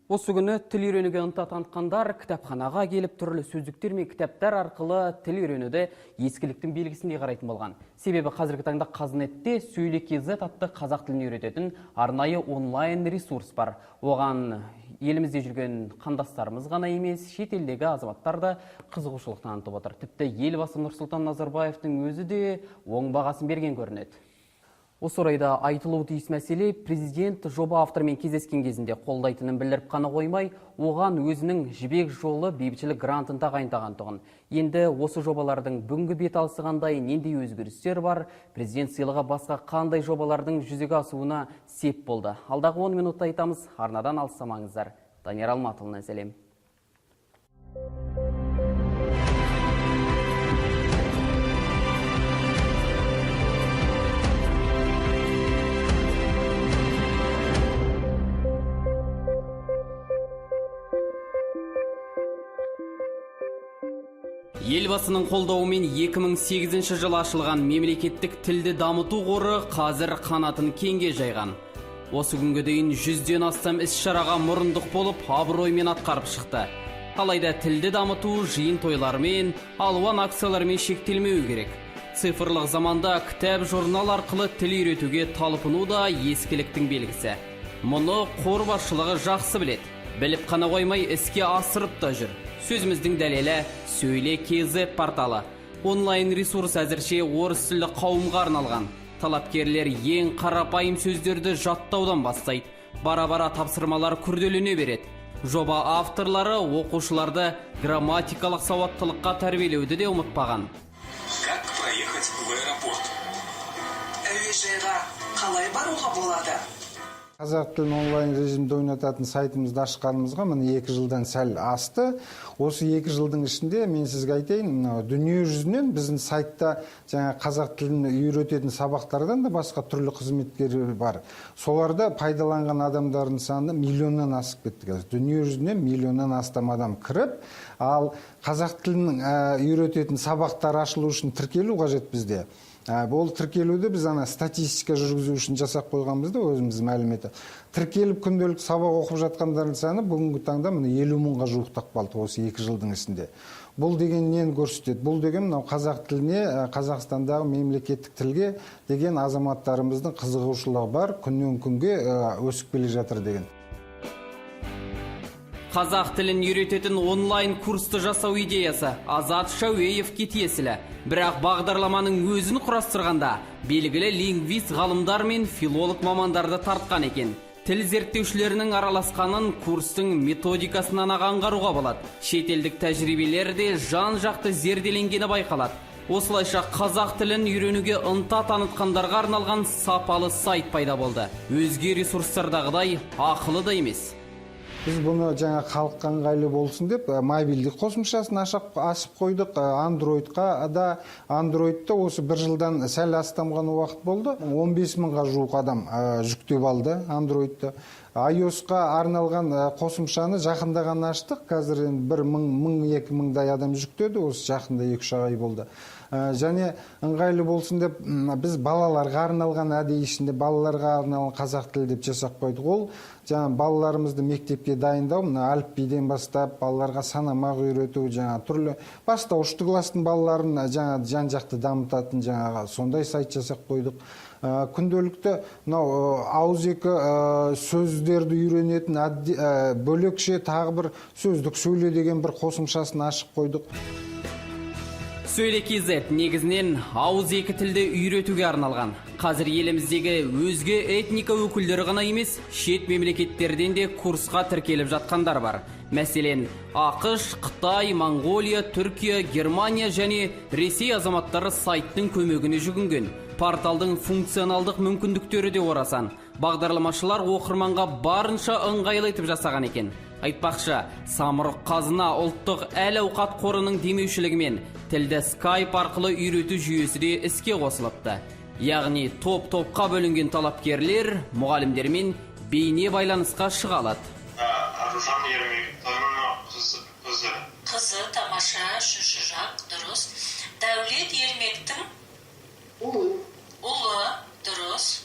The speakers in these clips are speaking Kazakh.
Осы күні тіл үйренуге ынта танытқандар кітапханаға келіп түрлі сөздіктер мен кітаптар арқылы тіл үйренуді ескіліктің белгісіндей қарайтын болған. Себебі қазіргі таңда Қазнетте Сөйле.kz атты қазақ тілін үйрететін арнайы онлайн ресурс бар. Оған елімізде жүрген қандастарымыз ғана емес, шетелдегі азаматтар да қызығушылық танытып отыр. Тіпті елбасы Нұрсұлтан Назарбаевтың өзі де оң бағасын берген көрінеді. Осы орайда айтылуы тиіс мәселе, президент жоба авторымен кездескен кезінде қолдайтынын білдіріп қана қоймай, оған өзінің жібек жолы бейбітшілік грантын тағайындағандығын. Енді осы жобалардың бүгінгі беталысы қандай, нендей өзгерістер бар, президент сыйлығы басқа қандай жобалардың жүзеге асуына сеп болды. Алдағы 10 минутта айтамыз, арнадан алыстамаңыздар. Данияр Алматұлына сәлем. Елбасының қолдауымен 2008 жылы ашылған мемлекеттік тілді дамыту қоры қазір қанатын кеңге жайған. Осы күнге дейін 100-ден астам іс-шараға мұрындық болып, абыроймен атқарып шықты. Алайда тілді дамыту жиын тойлармен, алуан акциялармен шектелмеу керек. Цифрлық заманда кітап, журнал арқылы тіл үйретуге талпыну да ескіліктің белгісі. Мұны қор басшылығы жақсы біледі. Біліп қана қоймай іске асырып та жүр. Сөзіміздің дәлелі Сөйле.kz порталы. Онлайн ресурс әзірше орыс тілді қауымға арналған. Талапкерлер ең қарапайым сөздерді жаттаудан бастайды. Бара-бара тапсырмалар күрделене береді. Жоба авторлары оқушыларды грамматикалық сауаттылыққа тәрбиелеуді де ұмытпаған. Как проехать в аэропорт? Әуежайға қалай баруға болады? Қазақ тілін онлайн режимде ойнататын сайтымызды ашқанымызға міне 2 жылдан сәл асты. Осы 2 жылдың ішінде мен сізге айтайын, дүние жүзінен біздің сайтта қазақ тілін үйрететін сабақтардан да басқа түрлі қызметкер бар. Соларда пайдаланған адамдардың саны миллионнан асып кетті. Дүние жүзінен миллионнан астам адам кіріп, ал қазақ тілін үйрететін сабақтар ашылу үшін тіркелу қажет бізде. Бұл тіркелуді біз статистика жүргізу үшін жасап қойғанбызды, өзіміз мәліметі. Тіркеліп күнделік сабақ оқып жатқандардың саны бүгінгі таңда 50 мыңға жуықтап қалды осы 2 жылдың ішінде. Бұл деген нені көрсетеді? Бұл деген қазақ тіліне, Қазақстандағы мемлекеттік тілге деген азаматтарымыздың қызығушылығы бар, күннен күнге өсіп келе жатыр деген. Қазақ тілін үйрететін онлайн курсты жасау идеясы Азат Шауеевке тиесілі. Бірақ бағдарламаның өзін құрастырғанда белгілі лингвист ғалымдар мен филолог мамандарды тартқан екен. Тіл зерттеушілерінің араласқанын курстың методикасынан аңғаруға болады. Шетелдік тәжірибелерде жан-жақты зерделенгені байқалады. Осылайша қазақ тілін үйренуге ынта танытқандарға арналған сапалы сайт пайда болды. Өзге ресурстардағыдай ақылы да емес. Біз бұны халыққа ыңғайлы болсын деп мобильдік қосымшасын ашып қойдық. Андроидта осы 1 жылдан сәл астам ғана уақыт болды. 15 мыңға жуық адам жүктеп алды Андроидта. iOS-қа арналған қосымшаны жақында ғана аштық. Қазір 1-2 мыңдай адам жүктеді. Осы жақында 2-3 ай болды. Және ыңғайлы болсын деп біз балаларға арналған әдейі ішінде балаларға арналған қазақ тілі деп жасап қойдық. Ол балаларымызды мектепке дайындау, әліпбиден бастап балаларға санамақ үйрету, түрлі бастауышты класстың балаларын жан-жақты дамытатын сондай сайт жасап қойдық. Күнделікті ауызекі сөздерді үйренетін бөлекше тағы бір сөздік сөйле деген бір қосымшасын ашып қойдық. Сөйле.kz негізінен ауызекі тілді үйретуге арналған. Қазір еліміздегі өзге этника өкілдері ғана емес, шет мемлекеттерден де курсқа тіркеліп жатқандар бар. Мәселен, ақш, Қытай, Монғолия, Түркия, Германия және Ресей азаматтары сайттың көмегіне жүгінген. Порталдың функционалдық мүмкіндіктері де орасан. Бағдарламашылар оқырманға барынша ыңғайлы етіп жасаған екен. Айтпақшы, Самұрық Қазына ұлттық әл-ауқат қорының демеушілігімен тілді Skype арқылы үйрету жүйесі де іске қосылыпты. Яғни топ-топқа бөлінген талапкерлер мұғалімдермен бейне байланысқа шыға алады. Қызы тамаша, шүшірақ, дұрыс. Дәулет Ермектің ұлы, дұрыс.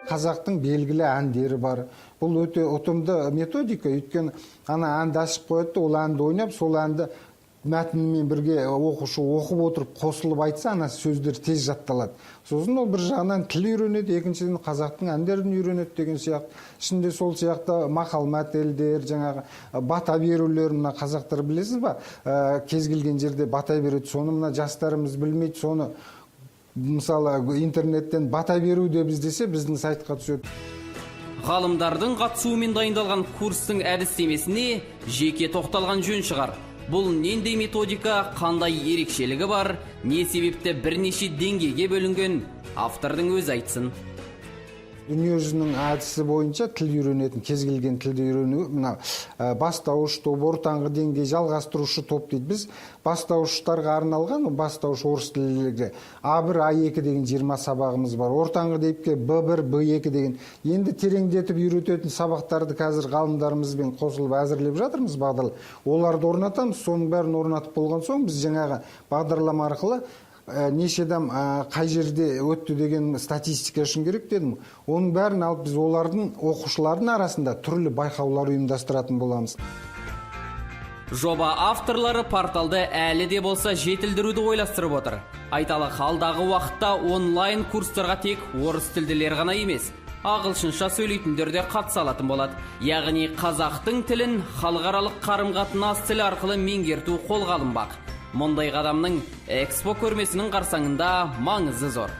Қазақтың белгілі әндері бар. Бұл өте ұтымды методика, өйткені ана әнді ашып қояды, ол әнді ойнап, сол әнді мәтінмен бірге оқушы оқып отырып қосылып айтса, ана сөздер тез жатталады. Сосын ол бір жағынан тіл үйренеді, екіншіден қазақтың әндерін үйренеді деген сияқты. Ішінде сол сияқты мақал мәтелдер, жаңағы бата берулер, мына қазақтар білесіз ба, кез келген жерде бата береді. Соны мына жастарымыз білмейді, соны мысалы интернеттен бата беру деп іздесе біздің сайтқа түседі. Ғалымдардың қатысуымен дайындалған курстың әдістемесіне жеке тоқталған жөн шығар. Бұл нендей методика, қандай ерекшелігі бар, не себепті бірнеше деңгейге бөлінген, автордың өзі айтсын. Дүниежүзінің әдісі бойынша тіл үйренетін, кез келген тілді үйрену, мына бастауыш топ, ортаңғы деңгей, жалғастырушы топ дейді. Біз бастауыштарға арналған, бастауыш орыс тілінде А1, А2 деген 20 сабағымыз бар. Ортаңғы депке Б1, Б2 деген. Енді тереңдетіп үйрететін сабақтарды қазір ғалымдарымызбен қосылып әзірлеп жатырмыз бағдарлама. Оларды орнатамыз, соның бәрін орнатып болған соң біз жаңағы бағдарлама арқылы неше адам қай жерде өтті деген статистика үшін керек дедім. Оның бәрін алып біз олардың оқушылардың арасында түрлі байқаулар ұйымдастыратын боламыз. Жоба авторлары порталды әлі де болса жетілдіруді ойластырып отыр. Айталық, алдағы уақытта онлайн курстарға тек орыс тілділер ғана емес, ағылшынша сөйлейтіндер де қатыса алатын болады. Яғни қазақтың тілін халықаралық қарым-қатынас тілі арқылы меңгерту қолға алынбақ. Мұндай қадамның экспо көрмесінің қарсаңында маңызы зор.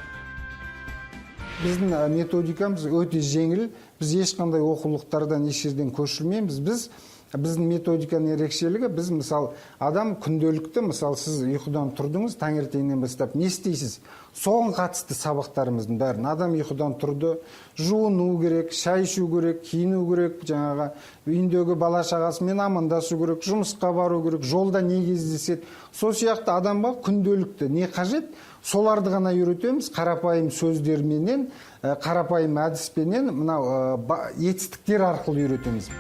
Біздің методикамыз өте жеңіл. Біз ешқандай оқулықтардан еш жерден көшірмейміз. Біздің методиканың ерекшелігі, біз мысалы адам күнделікті, мысалы сіз ұйқыдан тұрдыңыз, таңертеңнен бастап не істейсіз? Соған қатысты сабақтарымыздың бәрін. Адам ұйқыдан тұрды, жуыну керек, шай ішу керек, киіну керек, жаңағы үйіндегі бала шағасымен амандасу керек, жұмысқа бару керек, жолда не кездеседі. Сол сияқты адамға күнделікті не қажет? Соларды ғана үйретеміз, қарапайым сөздерменен, қарапайым әдіспенен, мынау етістіктер арқылы үйретеміз.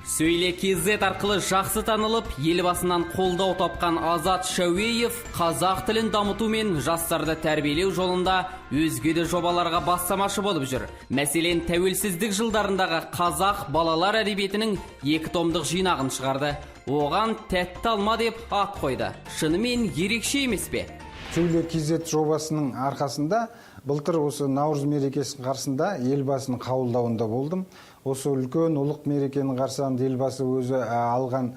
Сөйле KZ арқылы жақсы танылып, елбасынан қолдау тапқан Азат Шәуеев қазақ тілін дамыту мен жастарды тәрбиелеу жолында өзге де жобаларға бастамашы болып жүр. Мәселен, тәуелсіздік жылдарындағы қазақ балалар әдебиетінің 2 томдық жинағын шығарды. Оған тәтті алма деп ат қойды. Шынымен ерекше емес пе? Сөйле KZ жобасының арқасында былтыр осы Наурыз мерекесінің қарсында елбасының қабылдауында болдым. Осы үлкен ұлық мерекенің қарсаңында елбасы өзі алған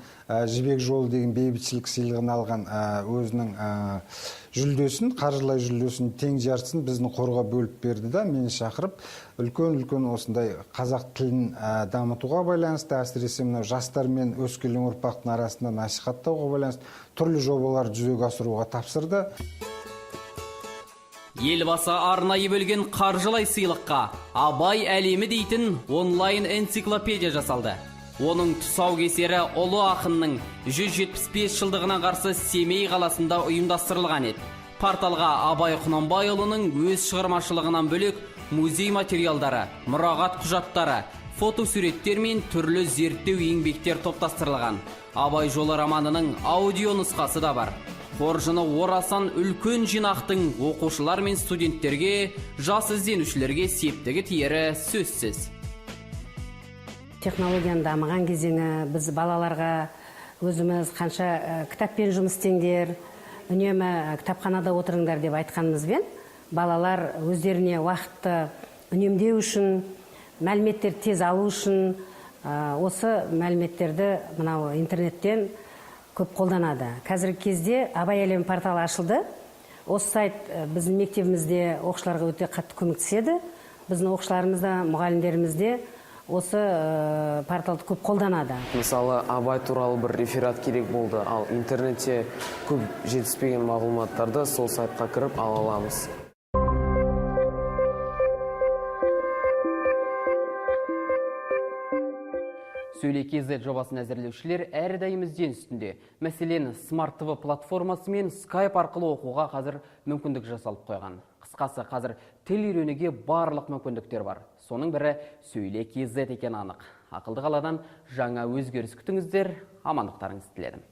Жібек жолы деген бейбітшілік сыйлығын алған өзінің жүлдесін, қаржылай жүлдесін тең жартысын біздің қорға бөліп берді да, мені шақырып, үлкен осындай қазақ тілін дамытуға байланысты, әсіресе мынау жастар мен өскелең ұрпақтың арасында насихаттауға байланысты түрлі жобалар жүзеге асыруға тапсырды. Елбасы арнайы бөлген қаржылай сыйлыққа Абай әлемі дейтін онлайн энциклопедия жасалды. Оның тұсаукесері ұлы ақынның 175 жылдығына қарсы Семей қаласында ұйымдастырылған еді. Порталға Абай Құнанбайұлының өз шығармашылығынан бөлек музей материалдары, мұрағат құжаттары, фотосуреттер мен түрлі зерттеу еңбектер топтастырылған. Абай жолы романының аудио нұсқасы да бар. Қоржыны орасан үлкен жинақтың оқушылар мен студенттерге, жас ізденушілерге септігі тиері сөзсіз. Технологияның дамыған кезеңі, біз балаларға өзіміз қанша кітаппен жұмыс істеңдер, үнемі кітапханада отырыңдар деп айтқанымызбен, балалар өздеріне уақытты үнемдеу үшін, мәліметтер тез алу үшін, осы мәліметтерді мынау интернеттен көп қолданады. Қазіргі кезде Абай әлемі порталы ашылды. Осы сайт біздің мектебімізде оқушыларға өте қатты көмектеседі. Біздің оқушыларымыз да, мұғалімдеріміз де осы порталды көп қолданады. Мысалы, Абай туралы бір реферат керек болды, ал интернетте көп жетіспеген мағлұматтарды сол сайтқа кіріп ала аламыз. Сөйле KZ жобасын әзірлеушілер әрдайым ізден үстінде. Мәселен, Smart TV платформасы мен Skype арқылы оқуға қазір мүмкіндік жасалып қойған. Қысқасы, қазір тіл үйренуге барлық мүмкіндіктер бар. Соның бірі Сөйле KZ екен анық. Ақылды қаладан жаңа өзгеріс күтіңіздер, амандықтарыңызды тіледім.